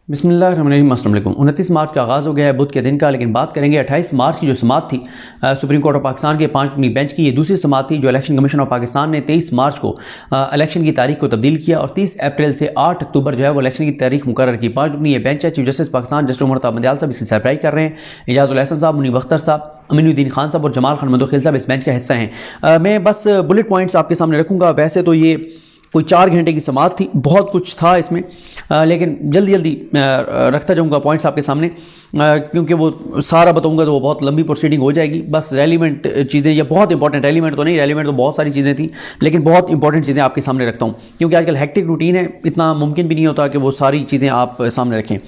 बिस्मिल्लाहिर्रहमानिर्रहीम। अस्सलाम वालेकुम। 29 मार्च का आगाज़ हो गया है बुध के दिन का, लेकिन बात करेंगे 28 मार्च की जो समाअत थी सुप्रीम कोर्ट ऑफ पाकिस्तान के 5 रुकनी बेंच की। ये दूसरी समाअत थी जो इलेक्शन कमीशन ऑफ पाकिस्तान ने 23 मार्च को इलेक्शन की तारीख को तब्दील किया और 30 अप्रैल से 8 अक्टूबर जो है वो इलेक्शन की तारीख मुकर्रर की। 5 रुकनी ये बेंच है। Chief justice Pakistan justice Umar ताब साहब इसकी सरबराही कर रहे हैं। इजाजुल एहसन साहब, मुनीब अख्तर साहब, अमीनुद्दीन खान साहब और जमाल खान मंदोखिल साहब इस बेंच का हिस्सा हैं। मैं बस बुलेट पॉइंट्स आपके सामने रखूँगा। वैसे तो ये कोई 4 घंटे की समाअत थी, बहुत कुछ था इसमें, लेकिन जल्दी जल्दी रखता जाऊंगा पॉइंट्स आपके सामने, क्योंकि वो सारा बताऊंगा तो वो बहुत लंबी प्रोसीडिंग हो जाएगी। बस रेलिवेंट चीज़ें, या बहुत इंपॉर्टेंट, रेलिवेंट तो नहीं, रेलिवेंट तो बहुत सारी चीज़ें थी, लेकिन बहुत इंपॉर्टेंट चीज़ें आपके सामने रखता हूँ, क्योंकि आजकल हेक्टिक रूटीन है, इतना मुमकिन भी नहीं होता कि वो सारी चीज़ें आप सामने रखें।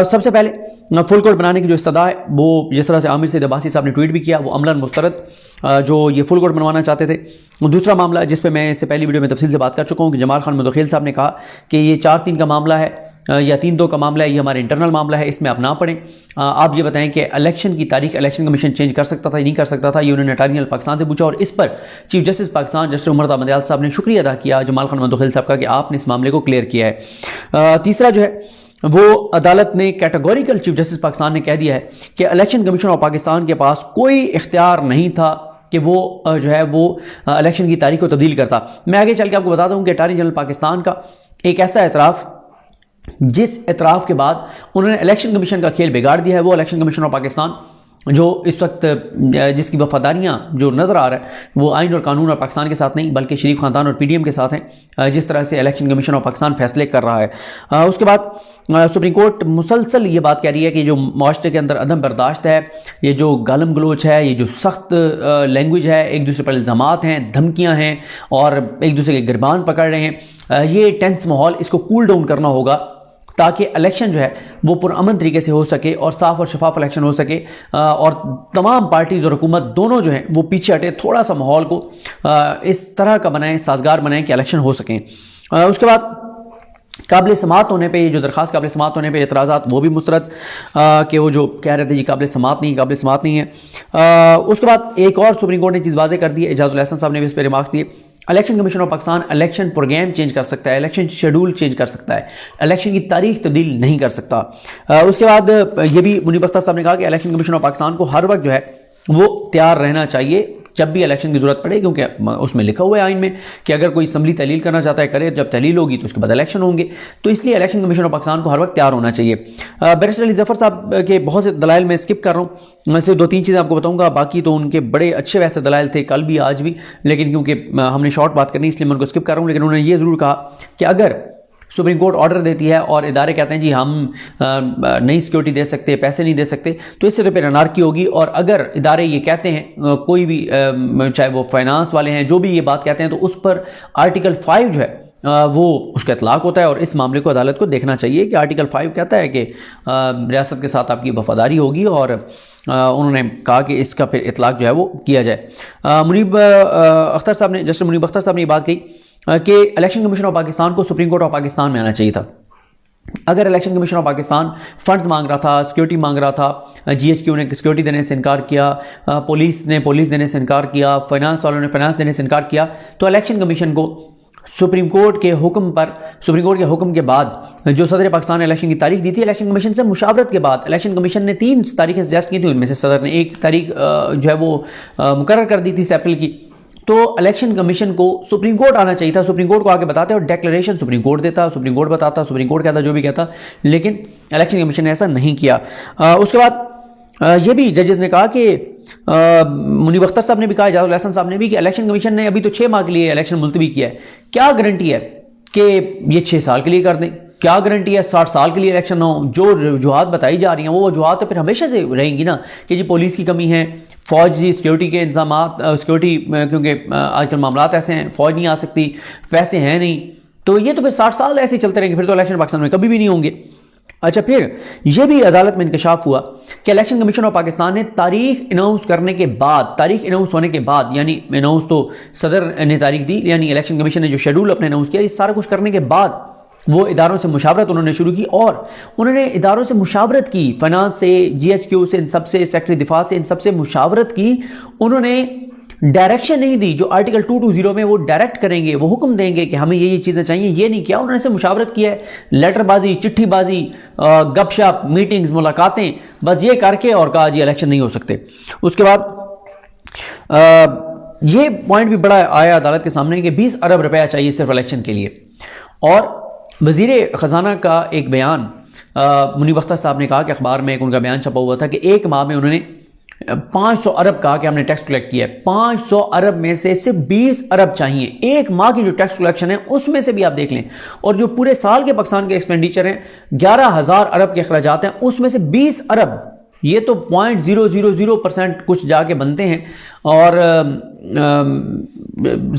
सबसे पहले फुल कोर्ट बनाने की जो इस्तदा है, वो जिस तरह से आमिर सईद अब्बासी साहब ने ट्वीट भी किया, वो अमलन मुस्तरद जो ये फुल कोर्ट बनवाना चाहते थे। दूसरा मामला जिस पे मैं इससे पहली वीडियो में तफसील से बात कर चुका हूँ कि जमाल खान मंदोखिल साहब ने कहा कि ये 4-3 का मामला है या 3-2 का मामला है, ये हमारे इंटरनल मामला है, इसमें आप ना पढ़ें। आप ये बताएं कि इलेक्शन की तारीख इलेक्शन कमीशन चेंज कर सकता था या नहीं कर सकता था। ये उन्होंने अटॉर्नी जनरल पाकिस्तान से पूछा और इस पर chief justice Pakistan justice Umar ताब साहब ने शुक्रिया अदा किया जमाल खान मंदोखिल साहब का कि आपने इस मामले को क्लियर किया है। तीसरा जो है वो अदालत ने कैटेगोरिकल चीफ जस्टिस पाकिस्तान ने कह दिया है कि इलेक्शन कमीशन ऑफ पाकिस्तान के पास कोई इख्तियार नहीं था कि वो जो है वो इलेक्शन की तारीख को तब्दील करता। मैं आगे चल के आपको बताता हूँ कि अटॉर्नी जनरल पाकिस्तान का एक ऐसा एतराफ़, जिस एतराफ़ के बाद उन्होंने इलेक्शन कमीशन का खेल बिगाड़ दिया है, वो इलेक्शन कमीशन ऑफ पाकिस्तान जो इस वक्त जिसकी वफादारियाँ जो नज़र आ रहा है वो आइन और कानून और पाकिस्तान के साथ नहीं बल्कि शरीफ ख़ानदान और PDM के साथ हैं, जिस तरह से इलेक्शन कमीशन ऑफ पाकिस्तान फैसले कर रहा है। उसके बाद सुप्रीम कोर्ट मुसलसल ये बात कह रही है कि जो माशरे के अंदर अदम बर्दाश्त है, ये जो गालम गलोच है, ये जो सख्त लैंग्वेज है, एक दूसरे पर इल्ज़ामात हैं, धमकियाँ हैं और एक दूसरे के गिरबान पकड़ रहे हैं, ये टेंस माहौल, इसको कूल डाउन करना होगा ताकि इलेक्शन जो है वो पुरअमन तरीके से हो सके और साफ़ और शफाफ इलेक्शन हो सके और तमाम पार्टीज़ और हुकूमत दोनों जो हैं वो पीछे हटे, थोड़ा सा माहौल को इस तरह का बनाएं, साजगार बनाएं कि इलेक्शन हो सकें। उसके बाद काबिल समाअत होने पे, ये जो दरख्वास्त काबिल समाअत होने पे एतराज़ात वो भी मुस्तरद कि वो जो कह रहे थे जी काबिल समाअत नहीं है। उसके बाद एक और सुप्रीम कोर्ट ने चीज़ वाज़ेह कर दी है, इजाजुल एहसन साहब ने भी इस पर रिमार्क्स दिए। Election commission of Pakistan election programme change कर सकता है, इलेक्शन शेड्यूल चेंज कर सकता है, इलेक्शन की तारीख तब्दील नहीं कर सकता। उसके बाद ये भी मुनीब अख्तर साहब ने कहा कि इलेक्शन कमीशन ऑफ पाकिस्तान को हर वक्त जो है वो तैयार रहना चाहिए जब भी इलेक्शन की ज़रूरत पड़े, क्योंकि उसमें लिखा हुआ है आइन में कि अगर कोई असम्बली तहलील करना चाहता है करे, जब तहलील होगी तो उसके बाद इलेक्शन होंगे, तो इसलिए इलेक्शन कमीशन ऑफ पाकिस्तान को हर वक्त तैयार होना चाहिए। बैरिस्टर अली ज़फ़र साहब के बहुत से दलाइल मैं स्किप कर रहा हूँ, मैं सिर्फ 2-3 चीज़ें आपको बताऊँगा, बाकी तो उनके बड़े अच्छे वैसे दलाइल थे कल भी आज भी, लेकिन क्योंकि हमने शॉर्ट बात करनी इसलिए मैं उनको स्किप कर रहा हूँ। लेकिन उन्होंने ये ज़रूर कहा कि अगर सुप्रीम कोर्ट ऑर्डर देती है और इदारे कहते हैं जी हम नहीं सिक्योरिटी दे सकते, पैसे नहीं दे सकते, तो इससे तो फिर अनार्की होगी। और अगर इदारे ये कहते हैं, कोई भी चाहे वो फाइनेंस वाले हैं, जो भी ये बात कहते हैं, तो उस पर आर्टिकल 5 जो है वो उसका इतलाक़ होता है और इस मामले को अदालत को देखना चाहिए कि आर्टिकल 5 कहता है कि रियासत के साथ आपकी वफादारी होगी और उन्होंने कहा कि इसका फिर इतलाक़ जो है वो किया जाए। मुनीब अख्तर साहब ने, जस्टिस मुनीब अख्तर साहब ने ये बात कही कि इलेक्शन कमीशन ऑफ पाकिस्तान को सुप्रीम कोर्ट ऑफ पाकिस्तान में आना चाहिए था। अगर election commission of Pakistan funds मांग रहा था, सिक्योरिटी मांग रहा था, GHQ ने सिक्योरिटी देने से इनकार किया, पुलिस ने पुलिस देने से इनकार किया, फाइनेंस वालों ने फाइनेंस देने से इनकार किया, तो इलेक्शन कमीशन को सुप्रीम कोर्ट के हुक्म पर, सुप्रीम कोर्ट के हुक्म के बाद जो सदर पाकिस्तान ने इलेक्शन की तारीख दी थी, इलेक्शन कमीशन से मुशावरत के बाद इलेक्शन कमीशन ने 3 तारीखें सजेस्ट की थी, उनमें से सदर ने 1 तारीख जो है वो मुकर्रर कर दी थी अप्रैल की। तो इलेक्शन कमीशन को सुप्रीम कोर्ट आना चाहिए था, सुप्रीम कोर्ट को आके बताते और डेक्लेरेशन सुप्रीम कोर्ट देता, सुप्रीम कोर्ट बताता, सुप्रीम कोर्ट कहता जो भी कहता, लेकिन इलेक्शन कमीशन ने ऐसा नहीं किया। उसके बाद ये भी जजेस ने कहा कि मुनीब अख्तर साहब ने भी कहा, इजाजुल एहसन साहब ने भी, कि इलेक्शन कमीशन ने अभी तो 6 माह के लिए इलेक्शन मुलतवी किया है, क्या गारंटी है कि ये 6 साल के लिए कर दें? क्या गारंटी है 60 साल के लिए इलेक्शन ना हो? जो वजूहात बताई जा रही हैं वो वजूहात तो फिर हमेशा से रहेंगी ना, कि जी पुलिस की कमी है, फ़ौज की सिक्योरिटी के इंतजाम, सिक्योरिटी क्योंकि आजकल मामलात ऐसे हैं, फ़ौज नहीं आ सकती, पैसे हैं नहीं, तो ये तो फिर 60 साल ऐसे ही चलते रहेंगे, फिर तो इलेक्शन पाकिस्तान में कभी भी नहीं होंगे। अच्छा, फिर यह भी अदालत में इंकशाफ हुआ कि इलेक्शन कमीशन ऑफ पाकिस्तान ने तारीख अनाउंस करने के बाद, तारीख अनाउंस होने के बाद, यानी अनाउंस तो सदर ने तारीख दी, यानी इलेक्शन कमीशन ने जो शेड्यूल अपने अनाउंस किया, ये सारा कुछ करने के बाद वो इदारों से मुशावरत उन्होंने शुरू की और उन्होंने इदारों से मुशावरत की, फाइनेंस से, GHQ से, इन सबसे, सेक्रेटरी दिफा से, इन सबसे मुशावरत की। उन्होंने डायरेक्शन नहीं दी जो आर्टिकल 220 में वो डायरेक्ट करेंगे, वो हुक्म देंगे कि हमें ये चीज़ें चाहिए, ये नहीं किया उन्होंने। से मुशावरत किया है, लेटरबाजी, चिट्ठीबाजी, गपशप, मीटिंग्स, मुलाकातें, बस ये करके और कहा जी इलेक्शन नहीं हो सकते। उसके बाद ये पॉइंट भी बड़ा आया अदालत के सामने कि 20 अरब रुपया चाहिए सिर्फ इलेक्शन के लिए। और वज़ीर ख़जाना का एक बयान, मुनीब अख्तर साहब ने कहा कि अखबार में एक उनका बयान छपा हुआ था कि एक माह में उन्होंने 500 अरब कहा कि हमने टैक्स कलेक्ट किया है। 500 अरब में से सिर्फ 20 अरब चाहिए। एक माह की जो टैक्स कलेक्शन है उसमें से भी आप देख लें, और जो पूरे साल के पाकिस्तान के एक्सपेंडिचर हैं 11,000 अरब के अखराजात हैं, उसमें से 20 अरब, ये तो 0.000% कुछ जाके बनते हैं, और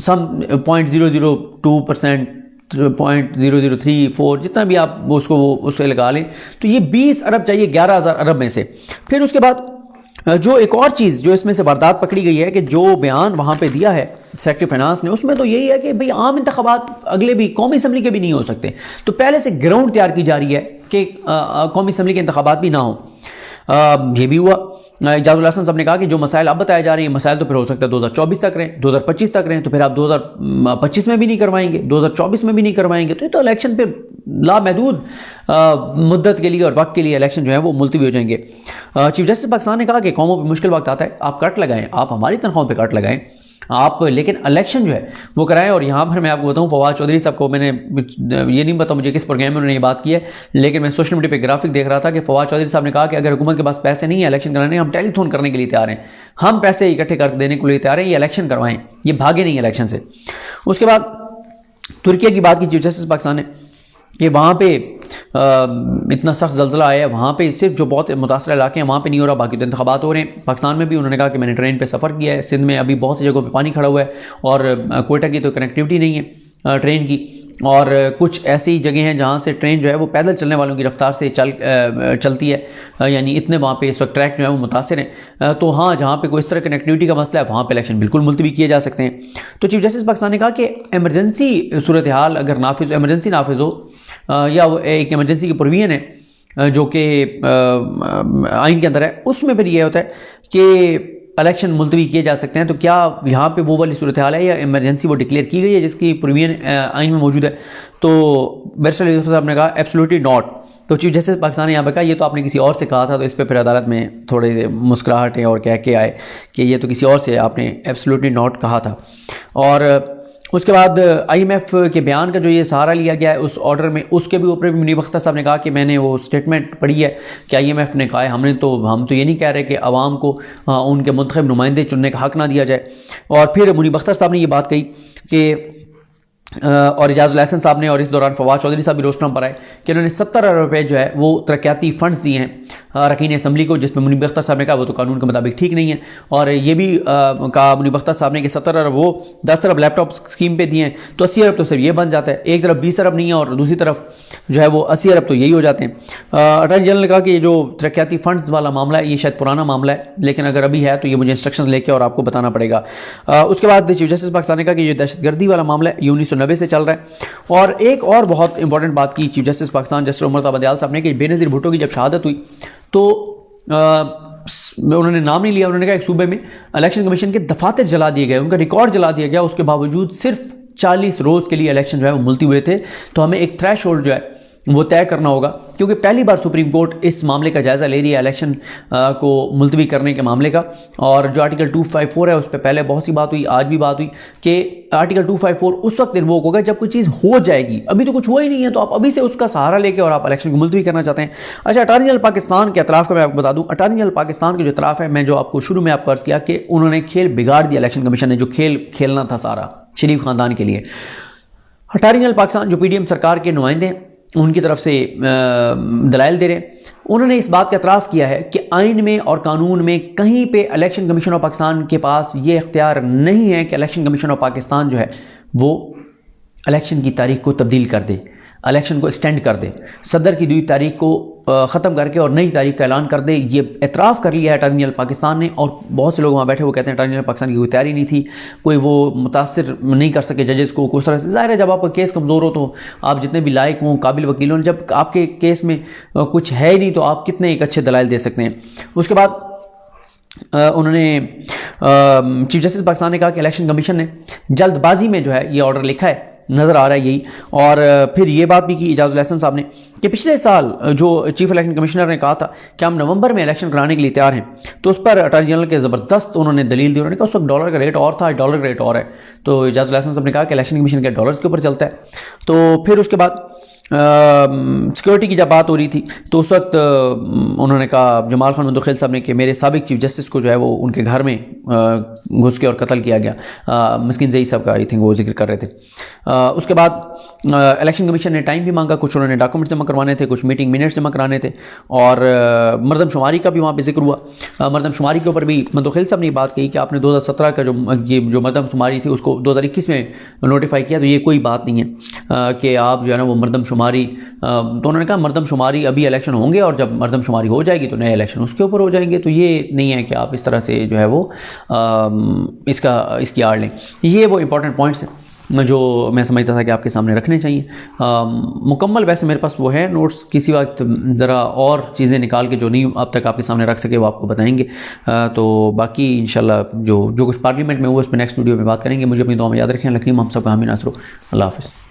सम 0.002%, 0.0034, जितना भी आप उसको उससे लगा लें, तो ये 20 अरब चाहिए 11,000 अरब में से। फिर उसके बाद जो एक और चीज़ जो इसमें से वारदात पकड़ी गई है कि जो बयान वहाँ पे दिया है सेक्रेटरी फाइनेंस ने, उसमें तो यही है कि भाई आम इंतखाबात अगले भी कौमी असम्बली के भी नहीं हो सकते। तो पहले से ग्राउंड तैयार की जा रही है कि कौमी असम्बली के इंतखाबात भी ना हो। ये भी हुआ। इजाजुल हसन साहब ने कहा कि जो मसाइल अब बताए जा रहे हैं मसाइल तो फिर हो सकता है 2024 तक रहें, 2025 तक रहें, तो फिर आप 2025 में भी नहीं करवाएंगे, 2024 में भी नहीं करवाएंगे, तो ये तो इलेक्शन फिर लामहदूद मुद्दत के लिए और वक्त के लिए इलेक्शन जो है वो मुलतवी हो जाएंगे। चीफ जस्टिस पाकिस्तान ने कहा कि कौमों पर मुश्किल वक्त आता है, आप कट लगाएं, आप हमारी तनख्वाहों पर कट लगाएं आप, लेकिन इलेक्शन जो है वो कराएं। और यहाँ पर मैं आपको बताऊँ, फवाद चौधरी साहब को मैंने ये नहीं पता मुझे किस प्रोग्राम में उन्होंने ये बात की है, लेकिन मैं सोशल मीडिया पे ग्राफिक देख रहा था कि फवाद चौधरी साहब ने कहा कि अगर हुकूमत के पास पैसे नहीं है इलेक्शन कराने, हम टेलीथॉन करने के लिए तैयार हैं, हम पैसे इकट्ठे कर देने के लिए तैयार हैं, ये इलेक्शन करवाएं, ये भागे नहीं इलेक्शन से। उसके बाद तुर्किया की बात की चीफ जस्टिस पाकिस्तान ने कि वहाँ पे इतना सख्त ज़लज़ला आया है, वहाँ पे सिर्फ जो बहुत मुतासर इलाके हैं वहाँ पे नहीं हो रहा, बाकी तो इंतखाबात हो रहे हैं। पाकिस्तान में भी उन्होंने कहा कि मैंने ट्रेन पे सफ़र किया है, सिंध में अभी बहुत सी जगहों पे पानी खड़ा हुआ है, और कोयटा की तो कनेक्टिविटी नहीं है ट्रेन की, और कुछ ऐसी जगह हैं जहाँ से ट्रेन जो है वो पैदल चलने वालों की रफ्तार से चलती है, यानी इतने वहाँ पे इस वक्त ट्रैक जो है वो मुतासर हैं। तो हाँ, जहाँ पे कोई इस तरह कनेक्टिविटी का मसला है वहाँ पे इलेक्शन बिल्कुल मुलतवी किए जा सकते हैं। तो चीफ जस्टिस पाकिस्तान ने कहा कि एमरजेंसी सूरत हाल अगर नाफिज, एमरजेंसी नाफिज हो या वो एक एमरजेंसी की प्रोविजन है जो कि आइन के अंदर है, उसमें फिर ये होता है कि इलेक्शन मुलतवी किए जा सकते हैं। तो क्या यहाँ पे वो वाली सूरत हाल है या इमरजेंसी वो डिक्लेयर की गई है जिसकी प्रोविजन आइन में मौजूद है? तो बैरिस्टर साहब ने कहा एब्सोल्युटली नॉट। तो चीफ जस्टिस पाकिस्तान ने यहाँ पे कहा ये तो आपने किसी और से कहा था, तो इस पर फिर अदालत में थोड़े से मुस्कुराहटें और कह के आए कि ये तो किसी और से आपने एब्सोल्युटली नॉट कहा था। और उसके बाद IMF के बयान का जो ये सहारा लिया गया है उस ऑर्डर में, उसके भी ऊपर भी मुनीब अख्तर साहब ने कहा कि मैंने वो स्टेटमेंट पढ़ी है कि IMF ने कहा है हम तो ये नहीं कह रहे कि आवाम को उनके मुंतखब नुमाइंदे चुनने का हक़ ना दिया जाए। और फिर मुनीब अख्तर साहब ने ये बात कही कि और इजाजुल हसन साहब ने, और इस दौरान फवाद चौधरी साहब भी रोशनाम पर आए कि उन्होंने 70 अरब रुपये जो है वो तरक्याती फ़ंड्स दिए हैं अरकान असम्बली को, जिसमें मुनीब अख्तर साहब ने कहा वो तो कानून के मुताबिक ठीक नहीं है। और ये भी कहा मुनीब अख्तर साहब ने कि 70 अरब वो 10 अरब लैपटॉप स्कीम पे दिए हैं, तो 80 अरब तो सिर्फ ये बन जाता है। एक तरफ 20 अरब नहीं है और दूसरी तरफ जो है वो 80 अरब तो यही हो जाते हैं। अटॉर्नी जनरल ने कहा कि ये जो तरक्याती फ़ंड्स वाला मामला है ये शायद पुराना मामला है, लेकिन अगर अभी है तो ये मुझे इंस्ट्रक्शंस लेके और आपको बताना पड़ेगा। उसके बाद चीफ जस्टिस पाकिस्तान ने कहा कि ये दहशतगर्दी वाला मामला है, ये 1990 से चल रहा है। और एक और बहुत इंपॉर्टेंट बात की chief justice Pakistan justice Umar ताबदयाल साहब ने कि बेनज़ीर भुट्टो की जब शहादत हुई तो उन्होंने नाम नहीं लिया, उन्होंने कहा एक सूबे में इलेक्शन कमीशन के दफातर जला दिए गए, उनका रिकॉर्ड जला दिया गया, उसके बावजूद सिर्फ 40 रोज़ के लिए इलेक्शन जो है वो मुलतवी हुए थे। तो हमें एक थ्रेश होल्ड जो है वो तय करना होगा, क्योंकि पहली बार सुप्रीम कोर्ट इस मामले का जायज़ा ले रही है इलेक्शन को मुलतवी करने के मामले का। और जो आर्टिकल 254 है उस पर पहले बहुत सी बात हुई, आज भी बात हुई कि आर्टिकल 254 उस वक्त इन्वोक होगा जब कोई चीज़ हो जाएगी, अभी तो कुछ हुआ ही नहीं है, तो आप अभी से उसका सहारा लेके और आप इलेक्शन को मुलतवी करना चाहते हैं। अच्छा, अटॉर्नी जनरल पाकिस्तान के अतराफ़ का मैं आपको बता दूँ, अटॉर्नी जनरल पाकिस्तान के जो अतराफ़ है, मैं जो आपको शुरू में आपको अर्ज़ किया कि उन्होंने खेल बिगाड़ दिया, इलेक्शन कमीशन ने जो खेल खेलना था सारा शरीफ ख़ानदान के लिए। अटॉर्नी जनरल पाकिस्तान जो PDM सरकार के नुमाइंदे हैं उनकी तरफ से दलाइल दे रहे हैं, उन्होंने इस बात का एतराफ़ किया है कि आइन में और कानून में कहीं पे इलेक्शन कमीशन ऑफ पाकिस्तान के पास ये इख्तियार नहीं है कि इलेक्शन कमीशन ऑफ पाकिस्तान जो है वो इलेक्शन की तारीख को तब्दील कर दे, इलेक्शन को एक्सटेंड कर दे, सदर की 2 तारीख को ख़त्म करके और नई तारीख का ऐलान कर दे। ये एतराफ़ कर लिया है अटॉर्नी जनरल पाकिस्तान ने, और बहुत से लोग वहाँ बैठे वो कहते हैं अटॉर्नी जनरल पाकिस्तान की कोई तैयारी नहीं थी, कोई वो मुतासिर नहीं कर सके जजेस को उस तरह से। ज़ाहिर है जब आपका केस कमज़ोर हो तो आप जितने भी लायक हों काबिल वकील हों, जब आपके केस में कुछ है ही नहीं तो आप कितने एक अच्छे दलाइल दे सकते हैं। उसके बाद उन्होंने चीफ जस्टिस पाकिस्तान ने कहा कि इलेक्शन कमीशन ने जल्दबाजी में जो है ये ऑर्डर लिखा है, नज़र आ रहा है यही। और फिर ये बात भी की इजाज़ुल हसन साहब ने कि पिछले साल जो चीफ इलेक्शन कमिश्नर ने कहा था कि हम नवंबर में इलेक्शन कराने के लिए तैयार हैं, तो उस पर अटॉर्नी जनरल के ज़बरदस्त उन्होंने दलील दी। उन्होंने कहा उस वक्त डॉलर का रेट और था, डॉलर का रेट और है। तो इजाज़ुल हसन साहब ने कहा कि इलेक्शन कमीशन के डॉलर्स के ऊपर चलता है। तो फिर उसके बाद सिक्योरिटी की जब बात हो रही थी तो उस वक्त उन्होंने कहा जमाल खान मुंतखिल साहब ने कि मेरे साबिक चीफ जस्टिस को जो है वो उनके घर में घुस के और कत्ल किया गया। मिस्किन जई साहब का आई थिंक वो जिक्र कर रहे थे। उसके बाद इलेक्शन कमीशन ने टाइम भी मांगा, कुछ उन्होंने डॉक्यूमेंट्स जमा करवाने थे, कुछ मीटिंग मिनट्स जमा कराने थे, और मरदमशुमारी का भी वहाँ पे जिक्र हुआ। मरदमशुमारी के ऊपर भी मुंतखिल साहब ने ये बात कही कि आपने 2017 का जो मरदमशुमारी थी उसको 2021 में नोटिफाई किया, तो ये कोई बात नहीं है कि आप जो है ना वो मरदमशुमारी, तो उन्होंने कहा मरदमशुमारी अभी इलेक्शन होंगे और जब मरदमशुमारी हो जाएगी तो नए इलेक्शन उसके ऊपर हो जाएंगे। तो ये नहीं है कि आप इस तरह से जो है वो इसकी आड़ लें। ये वो इंपॉर्टेंट पॉइंट्स हैं जो मैं समझता था कि आपके सामने रखने चाहिए। मुकम्मल वैसे मेरे पास वो है नोट्स, किसी वक्त ज़रा और चीज़ें निकाल के जो नहीं अब तक आपके सामने रख सके वो आपको बताएंगे। तो बाकी इंशाल्लाह जो कुछ पार्लियामेंट में हुआ उस पर नेक्स्ट वीडियो में बात करेंगे। मुझे अपनी दुआ में याद रखें। लखनी हम सबका हामी नासरो। अल्लाह हाफ़िज़।